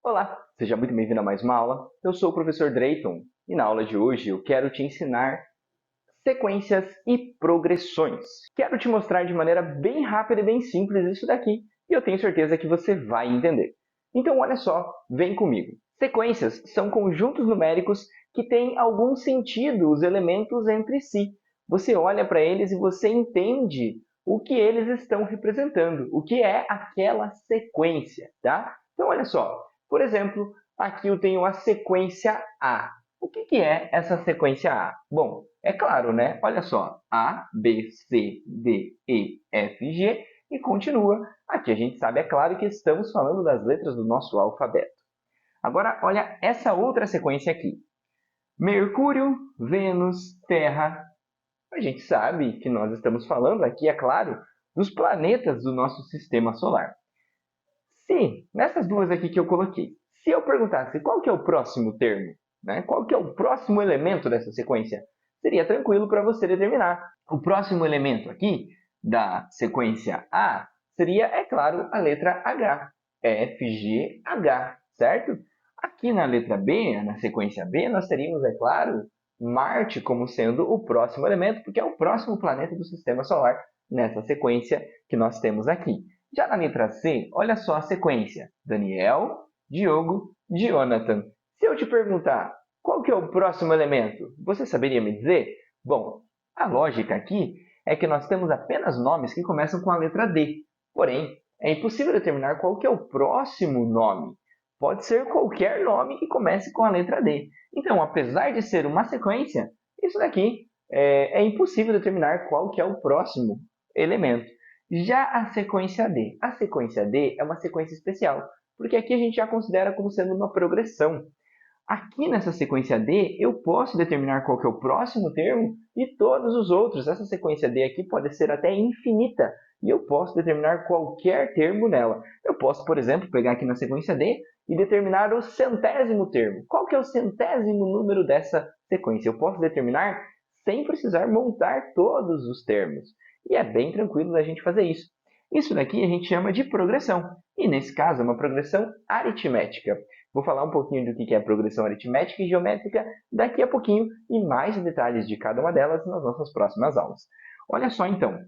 Olá, seja muito bem-vindo a mais uma aula. Eu sou o professor Drayton e na aula de hoje eu quero te ensinar sequências e progressões. Quero te mostrar de maneira bem rápida e bem simples isso daqui e eu tenho certeza que você vai entender. Então, olha só, vem comigo. Sequências são conjuntos numéricos que têm algum sentido os elementos entre si. Você olha para eles e você entende o que eles estão representando, o que é aquela sequência, tá? Então, olha só. Por exemplo, aqui eu tenho a sequência A. O que é essa sequência A? Bom, é claro, né? Olha só, A, B, C, D, E, F, G e continua. Aqui a gente sabe, é claro, que estamos falando das letras do nosso alfabeto. Agora, olha essa outra sequência aqui. Mercúrio, Vênus, Terra. A gente sabe que nós estamos falando aqui, é claro, dos planetas do nosso sistema solar. Se, nessas duas aqui que eu coloquei, se eu perguntasse qual que é o próximo termo, né? Qual que é o próximo elemento dessa sequência, seria tranquilo para você determinar. O próximo elemento aqui da sequência A seria, é claro, a letra H. F, G, H, certo? Aqui na letra B, na sequência B, nós teríamos, é claro, Marte como sendo o próximo elemento, porque é o próximo planeta do sistema solar nessa sequência que nós temos aqui. Já na letra C, olha só a sequência. Daniel, Diogo, Jonathan. Se eu te perguntar qual que é o próximo elemento, você saberia me dizer? Bom, a lógica aqui é que nós temos apenas nomes que começam com a letra D. Porém, é impossível determinar qual que é o próximo nome. Pode ser qualquer nome que comece com a letra D. Então, apesar de ser uma sequência, isso daqui é impossível determinar qual que é o próximo elemento. Já a sequência D. A sequência D é uma sequência especial, porque aqui a gente já considera como sendo uma progressão. Aqui nessa sequência D, eu posso determinar qual que é o próximo termo e todos os outros. Essa sequência D aqui pode ser até infinita e eu posso determinar qualquer termo nela. Eu posso, por exemplo, pegar aqui na sequência D e determinar o centésimo termo. Qual que é o centésimo número dessa sequência? Eu posso determinar sem precisar montar todos os termos. E é bem tranquilo da gente fazer isso. Isso daqui a gente chama de progressão. E nesse caso é uma progressão aritmética. Vou falar um pouquinho do que é progressão aritmética e geométrica daqui a pouquinho e mais detalhes de cada uma delas nas nossas próximas aulas. Olha só então,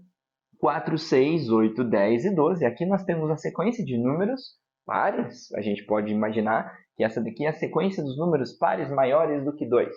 4, 6, 8, 10 e 12. Aqui nós temos a sequência de números pares. A gente pode imaginar que essa daqui é a sequência dos números pares maiores do que 2.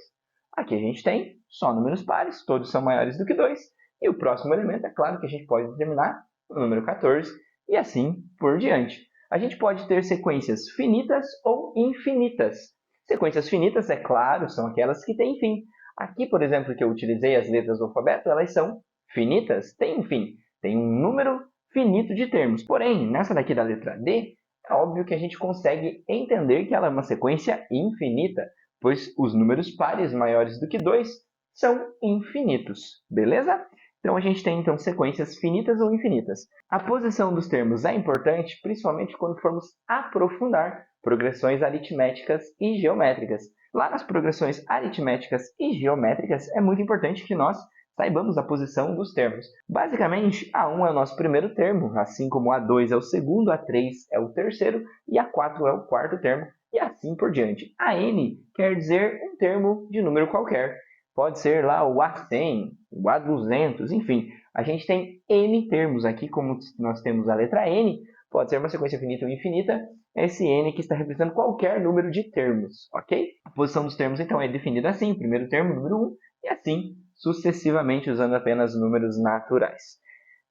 Aqui a gente tem só números pares, todos são maiores do que 2. E o próximo elemento, é claro que a gente pode determinar o número 14 e assim por diante. A gente pode ter sequências finitas ou infinitas. Sequências finitas, é claro, são aquelas que têm fim. Aqui, por exemplo, que eu utilizei as letras do alfabeto, elas são finitas, têm fim. Tem um número finito de termos. Porém, nessa daqui da letra D, é óbvio que a gente consegue entender que ela é uma sequência infinita, pois os números pares maiores do que 2 são infinitos, beleza? Então, a gente tem então sequências finitas ou infinitas. A posição dos termos é importante, principalmente quando formos aprofundar progressões aritméticas e geométricas. Lá nas progressões aritméticas e geométricas, é muito importante que nós saibamos a posição dos termos. Basicamente, A1 é o nosso primeiro termo, assim como A2 é o segundo, A3 é o terceiro e A4 é o quarto termo, e assim por diante. AN quer dizer um termo de número qualquer. Pode ser lá o A100, o A200, enfim. A gente tem N termos aqui, como nós temos a letra N, pode ser uma sequência finita ou infinita, esse N que está representando qualquer número de termos, ok? A posição dos termos, então, é definida assim, primeiro termo, número 1, e assim sucessivamente usando apenas números naturais.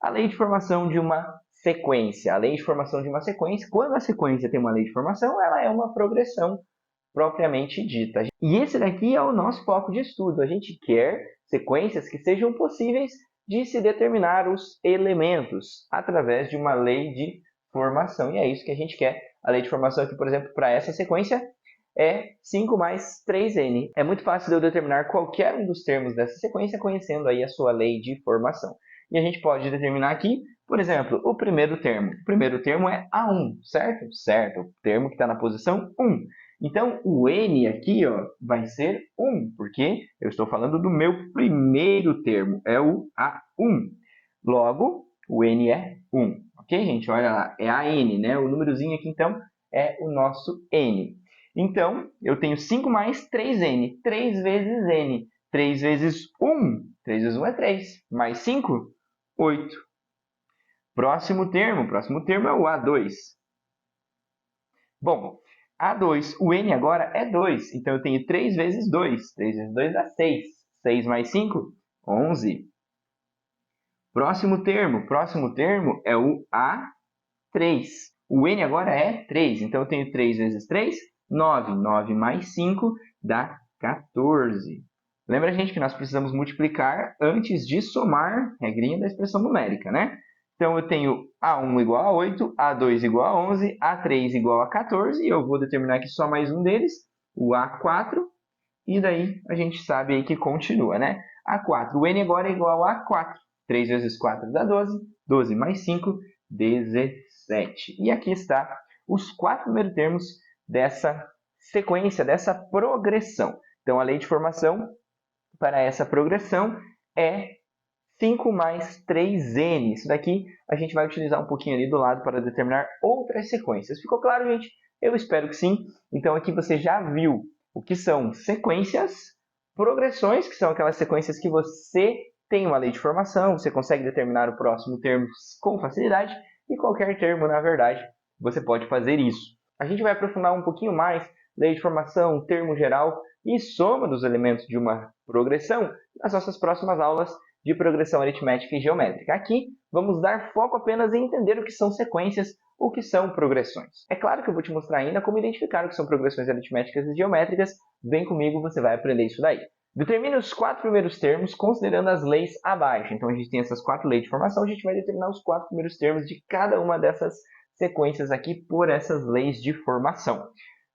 A lei de formação de uma sequência. A lei de formação de uma sequência, quando a sequência tem uma lei de formação, ela é uma progressão propriamente dita. E esse daqui é o nosso foco de estudo. A gente quer sequências que sejam possíveis de se determinar os elementos através de uma lei de formação. E é isso que a gente quer. A lei de formação aqui, por exemplo, para essa sequência é 5 mais 3n. É muito fácil de eu determinar qualquer um dos termos dessa sequência conhecendo aí a sua lei de formação. E a gente pode determinar aqui, por exemplo, o primeiro termo. O primeiro termo é A1, certo? Certo, o termo que está na posição 1. Então, o n aqui vai ser 1, porque eu estou falando do meu primeiro termo, é o A1. Logo, o n é 1. Ok, gente? Olha lá, é a n, né? O númerozinho aqui, então, é o nosso n. Então, eu tenho 5 mais 3n. 3 vezes n. 3 vezes 1. 3 vezes 1 é 3. Mais 5, 8. Próximo termo é o A2. Bom, A2, o n agora é 2. Então, eu tenho 3 vezes 2. 3 vezes 2 dá 6. 6 mais 5, 11. Próximo termo é o A3. O n agora é 3. Então, eu tenho 3 vezes 3, 9. 9 mais 5 dá 14. Lembra, gente, que nós precisamos multiplicar antes de somar, regrinha da expressão numérica, né? Então, eu tenho A1 igual a 8, A2 igual a 11, A3 igual a 14, e eu vou determinar aqui só mais um deles, o A4, e daí a gente sabe aí que continua, né? A4, o n agora é igual a 4. 3 vezes 4 dá 12, 12 mais 5, 17. E aqui está os 4 primeiros termos dessa sequência, dessa progressão. Então, a lei de formação para essa progressão é 5 mais 3n. Isso daqui a gente vai utilizar um pouquinho ali do lado para determinar outras sequências. Ficou claro, gente? Eu espero que sim. Então, aqui você já viu o que são sequências, progressões, que são aquelas sequências que você tem uma lei de formação, você consegue determinar o próximo termo com facilidade, e qualquer termo, na verdade, você pode fazer isso. A gente vai aprofundar um pouquinho mais lei de formação, termo geral e soma dos elementos de uma progressão nas nossas próximas aulas de progressão aritmética e geométrica. Aqui, vamos dar foco apenas em entender o que são sequências, o que são progressões. É claro que eu vou te mostrar ainda como identificar o que são progressões aritméticas e geométricas. Vem comigo, você vai aprender isso daí. Determine os 4 primeiros termos considerando as leis abaixo. Então, a gente tem essas 4 leis de formação, a gente vai determinar os 4 primeiros termos de cada uma dessas sequências aqui por essas leis de formação.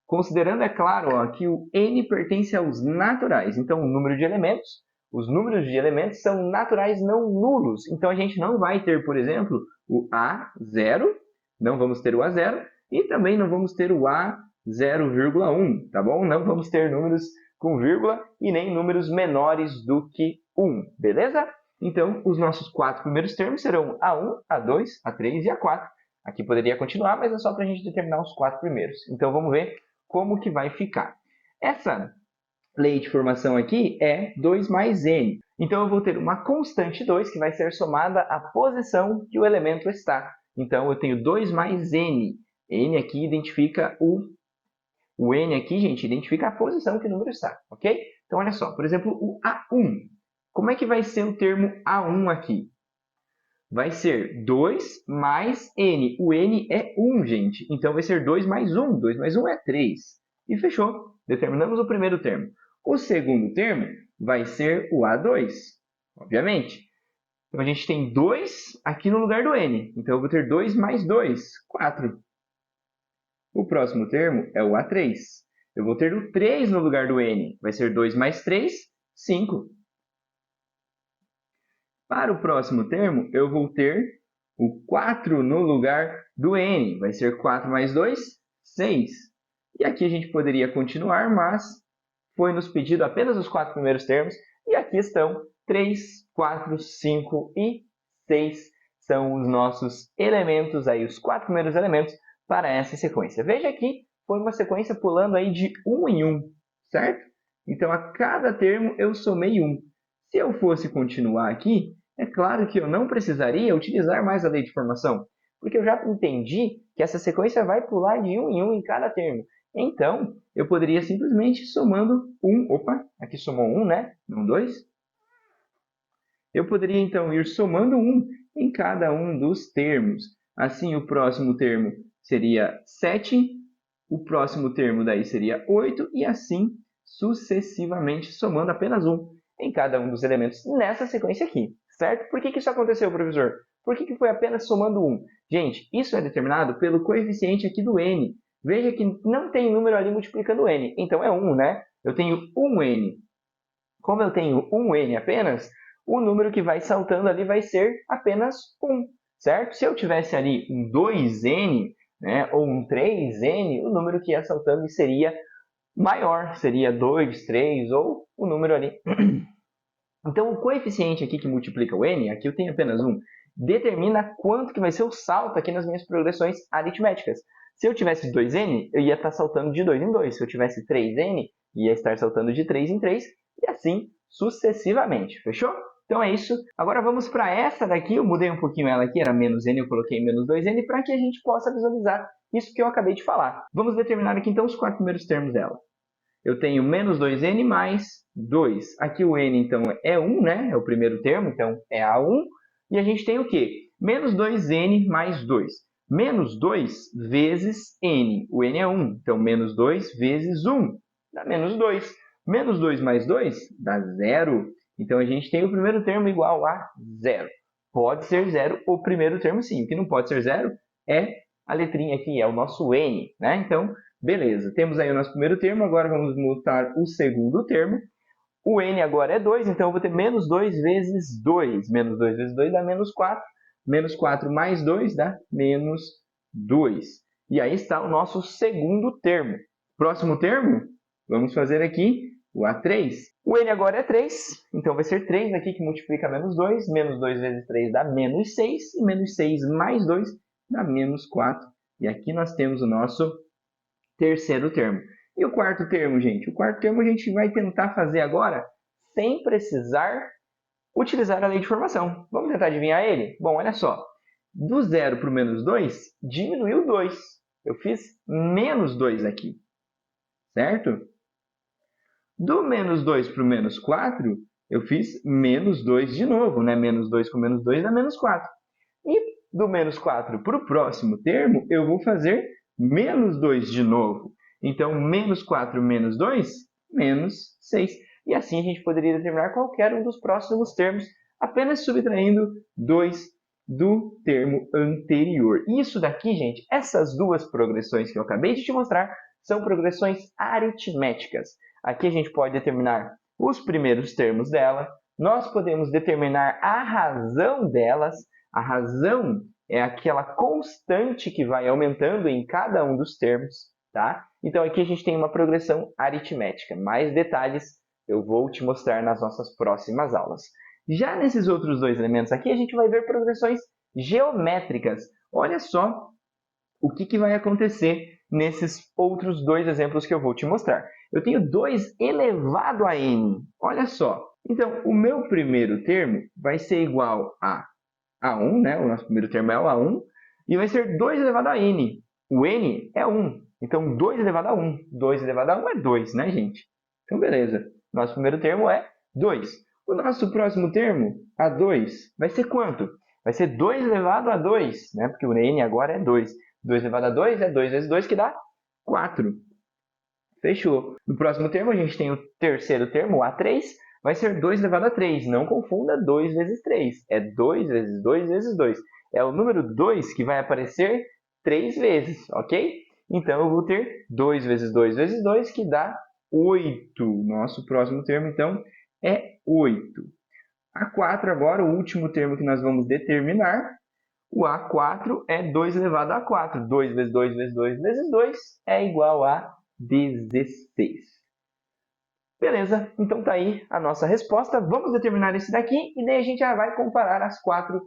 Considerando, é claro, ó, que o n pertence aos naturais. Então, o número de elementos, os números de elementos são naturais não nulos. Então, a gente não vai ter, por exemplo, o A0, não vamos ter o A0, e também não vamos ter o A0,1, tá bom? Não vamos ter números com vírgula e nem números menores do que 1, beleza? Então, os nossos 4 primeiros termos serão A1, A2, A3 e A4. Aqui poderia continuar, mas é só para a gente determinar os 4 primeiros. Então, vamos ver como que vai ficar. Essa lei de formação aqui é 2 mais n. Então, eu vou ter uma constante 2 que vai ser somada à posição que o elemento está. Então, eu tenho 2 mais n. n aqui identifica o n aqui, gente, identifica a posição que o número está, ok? Então, olha só, por exemplo, o A1. Como é que vai ser o termo A1 aqui? Vai ser 2 mais n. O n é 1, gente. Então, vai ser 2 mais 1. 2 mais 1 é 3. E fechou. Determinamos o primeiro termo. O segundo termo vai ser o A2, obviamente. Então, a gente tem 2 aqui no lugar do n. Então, eu vou ter 2 mais 2, 4. O próximo termo é o A3. Eu vou ter o 3 no lugar do n. Vai ser 2 mais 3, 5. Para o próximo termo, eu vou ter o 4 no lugar do n. Vai ser 4 mais 2, 6. E aqui a gente poderia continuar, mas foi nos pedido apenas os 4 primeiros termos. E aqui estão 3, 4, 5 e 6. São os nossos elementos, aí, os 4 primeiros elementos para essa sequência. Veja aqui, foi uma sequência pulando aí de 1 em 1, certo? Então, a cada termo eu somei 1. Se eu fosse continuar aqui, é claro que eu não precisaria utilizar mais a lei de formação, porque eu já entendi que essa sequência vai pular de 1 em 1 em cada termo. Então, eu poderia simplesmente somando 1, opa, aqui somou 1, né? Não 2. Eu poderia, então, ir somando 1 em cada um dos termos. Assim, o próximo termo seria 7, o próximo termo daí seria 8, e assim sucessivamente, somando apenas 1 em cada um dos elementos nessa sequência aqui, certo? Por que isso aconteceu, professor? Por que foi apenas somando 1? Gente, isso é determinado pelo coeficiente aqui do n. Veja que não tem número ali multiplicando n, então é 1, né? Eu tenho 1n. Como eu tenho 1n apenas, o número que vai saltando ali vai ser apenas 1, certo? Se eu tivesse ali um 2n, né, ou um 3n, o número que ia saltando seria maior, seria 2, 3 ou o número ali. Então, o coeficiente aqui que multiplica o n, aqui eu tenho apenas 1, determina quanto que vai ser o salto aqui nas minhas progressões aritméticas. Se eu tivesse 2n, eu ia estar saltando de 2 em 2. Se eu tivesse 3n, ia estar saltando de 3 em 3, e assim sucessivamente. Fechou? Então é isso. Agora vamos para essa daqui. Eu mudei um pouquinho ela aqui, era menos n, eu coloquei menos 2n, para que a gente possa visualizar isso que eu acabei de falar. Vamos determinar aqui então os 4 primeiros termos dela. Eu tenho menos 2n mais 2. Aqui o n, então, é 1, né? É o primeiro termo, então é A1. E a gente tem o quê? Menos 2n mais 2. Menos 2 vezes n. O n é 1, então menos 2 vezes 1 dá menos 2. Menos 2 mais 2 dá 0. Então, a gente tem o primeiro termo igual a 0. Pode ser 0 o primeiro termo, sim. O que não pode ser 0 é a letrinha aqui, é o nosso n, né? Então, beleza. Temos aí o nosso primeiro termo, agora vamos montar o segundo termo. O n agora é 2, então eu vou ter menos 2 vezes 2. Menos 2 vezes 2 dá menos 4. Menos 4 mais 2 dá menos 2. E aí está o nosso segundo termo. Próximo termo, vamos fazer aqui o A3. O n agora é 3, então vai ser 3 aqui que multiplica menos 2. Menos 2 vezes 3 dá menos 6. E menos 6 mais 2 dá menos 4. E aqui nós temos o nosso terceiro termo. E o quarto termo, gente? O quarto termo a gente vai tentar fazer agora sem precisar utilizar a lei de formação. Vamos tentar adivinhar ele? Bom, olha só. Do 0 para o menos 2, diminuiu 2. Eu fiz menos 2 aqui, certo? Do menos 2 para o menos 4, eu fiz menos 2 de novo, né? Menos 2 com menos 2 dá menos 4. E do menos 4 para o próximo termo, eu vou fazer menos 2 de novo. Então, menos 4 menos 2, menos 6. E assim a gente poderia determinar qualquer um dos próximos termos, apenas subtraindo 2 do termo anterior. Isso daqui, gente, essas duas progressões que eu acabei de te mostrar, são progressões aritméticas. Aqui a gente pode determinar os primeiros termos dela, nós podemos determinar a razão delas. A razão é aquela constante que vai aumentando em cada um dos termos, tá? Então, aqui a gente tem uma progressão aritmética. Mais detalhes eu vou te mostrar nas nossas próximas aulas. Já nesses outros dois elementos aqui, a gente vai ver progressões geométricas. Olha só o que vai acontecer nesses outros dois exemplos que eu vou te mostrar. Eu tenho 2 elevado a n. Olha só. Então, o meu primeiro termo vai ser igual a A1, né? O nosso primeiro termo é o A1, e vai ser 2 elevado a n. O n é 1, então 2 elevado a 1. 2 elevado a 1 é 2, né, gente? Então, beleza. Nosso primeiro termo é 2. O nosso próximo termo, A2, vai ser quanto? Vai ser 2 elevado a 2, né? Porque o n agora é 2. 2 elevado a 2 é 2 vezes 2, que dá 4. Fechou. No próximo termo, a gente tem o terceiro termo, o A3, vai ser 2 elevado a 3. Não confunda 2 vezes 3. É 2 vezes 2 vezes 2. É o número 2 que vai aparecer 3 vezes, ok? Então, eu vou ter 2 vezes 2 vezes 2, que dá 8. Nosso próximo termo, então, é 8. A4 agora, o último termo que nós vamos determinar. O A4 é 2 elevado a 4. 2 vezes 2 vezes 2 vezes 2 é igual a 16. Beleza, então está aí a nossa resposta. Vamos determinar esse daqui e daí a gente já vai comparar as 4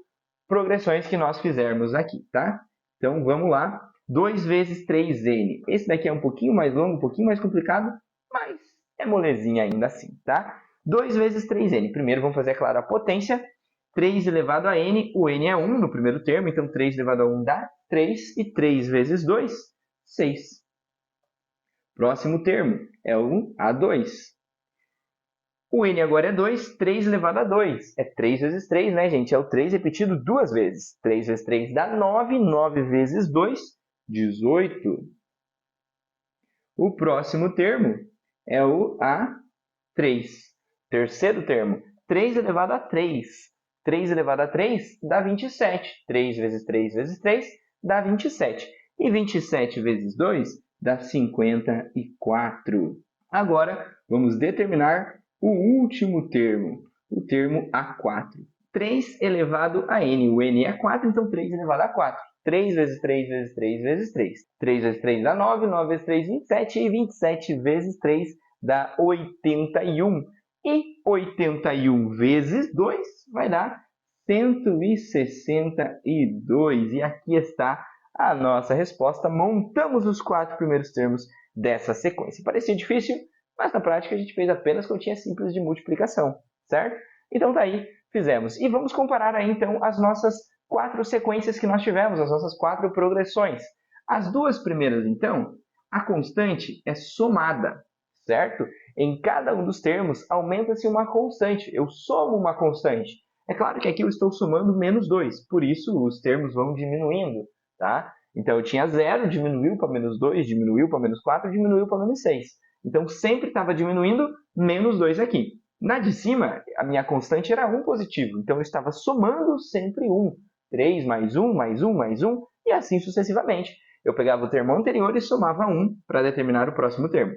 progressões que nós fizermos aqui, tá? Então, vamos lá. 2 vezes 3n. Esse daqui é um pouquinho mais longo, um pouquinho mais complicado, mas é molezinha ainda assim, tá? 2 vezes 3n. Primeiro, vamos fazer, é claro, a potência. 3 elevado a n, o n é 1 no primeiro termo, então 3 elevado a 1 dá 3, e 3 vezes 2, 6. Próximo termo é o A2. O n agora é 2, 3 elevado a 2. É 3 vezes 3, né, gente? É o 3 repetido duas vezes. 3 vezes 3 dá 9, 9 vezes 2, 18. O próximo termo é o A3. Terceiro termo, 3 elevado a 3. 3 elevado a 3 dá 27. 3 vezes 3 vezes 3 dá 27. E 27 vezes 2 dá 54. Agora, vamos determinar o último termo, o termo A4. 3 elevado a n. O n é 4, então 3 elevado a 4. 3 vezes 3 vezes 3 vezes 3. 3 vezes 3 dá 9, 9 vezes 3, 27. E 27 vezes 3 dá 81. E 81 vezes 2 vai dar 162. E aqui está a nossa resposta, montamos os 4 primeiros termos dessa sequência. Parecia difícil, mas na prática a gente fez apenas continha simples de multiplicação, certo? Então tá aí, fizemos. E vamos comparar aí então as nossas 4 sequências que nós tivemos, as nossas 4 progressões. As duas primeiras então, a constante é somada, certo? Em cada um dos termos aumenta-se uma constante, eu somo uma constante. É claro que aqui eu estou somando menos 2, por isso os termos vão diminuindo, tá? Então eu tinha 0, diminuiu para menos 2, diminuiu para menos 4, diminuiu para menos 6. Então sempre estava diminuindo menos 2 aqui. Na de cima, a minha constante era 1 positivo, então eu estava somando sempre 1. 3 mais 1, mais 1, mais 1, e assim sucessivamente. Eu pegava o termo anterior e somava 1 para determinar o próximo termo.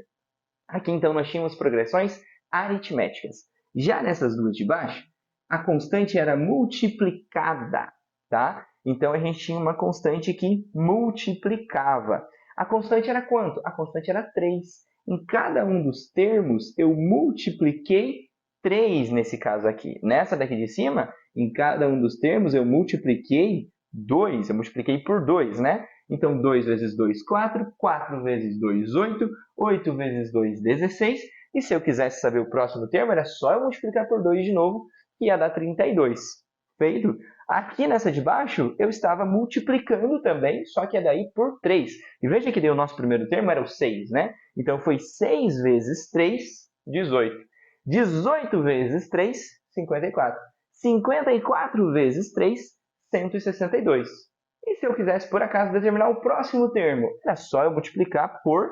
Aqui, então, nós tínhamos progressões aritméticas. Já nessas duas de baixo, a constante era multiplicada, tá? Então, a gente tinha uma constante que multiplicava. A constante era quanto? A constante era 3. Em cada um dos termos, eu multipliquei 3 nesse caso aqui. Nessa daqui de cima, em cada um dos termos, eu multipliquei 2. Eu multipliquei por 2, né? Então, 2 vezes 2, 4. 4 vezes 2, 8. 8 vezes 2, 16. E se eu quisesse saber o próximo termo, era só eu multiplicar por 2 de novo, que ia dar 32. Feito? Aqui nessa de baixo, eu estava multiplicando também, só que é daí por 3. E veja que o nosso primeiro termo era o 6, né? Então, foi 6 vezes 3, 18. 18 vezes 3, 54. 54 vezes 3, 162. E se eu quisesse, por acaso, determinar o próximo termo, era só eu multiplicar por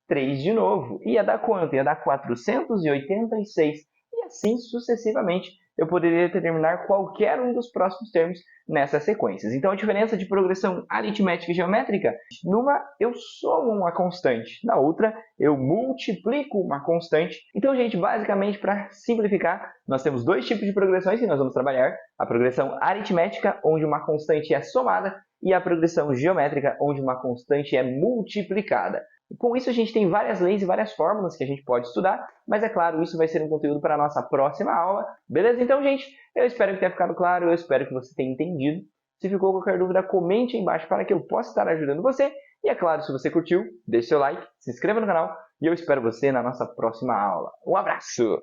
3 de novo. Ia dar quanto? Ia dar 486. E assim sucessivamente eu poderia determinar qualquer um dos próximos termos nessas sequências. Então a diferença de progressão aritmética e geométrica, numa eu somo uma constante, na outra eu multiplico uma constante. Então, gente, basicamente para simplificar, nós temos dois tipos de progressões que nós vamos trabalhar. A progressão aritmética, onde uma constante é somada, e a progressão geométrica, onde uma constante é multiplicada. Com isso, a gente tem várias leis e várias fórmulas que a gente pode estudar, mas é claro, isso vai ser um conteúdo para a nossa próxima aula. Beleza? Então, gente, eu espero que tenha ficado claro, eu espero que você tenha entendido. Se ficou qualquer dúvida, comente aí embaixo para que eu possa estar ajudando você. E é claro, se você curtiu, deixe seu like, se inscreva no canal e eu espero você na nossa próxima aula. Um abraço!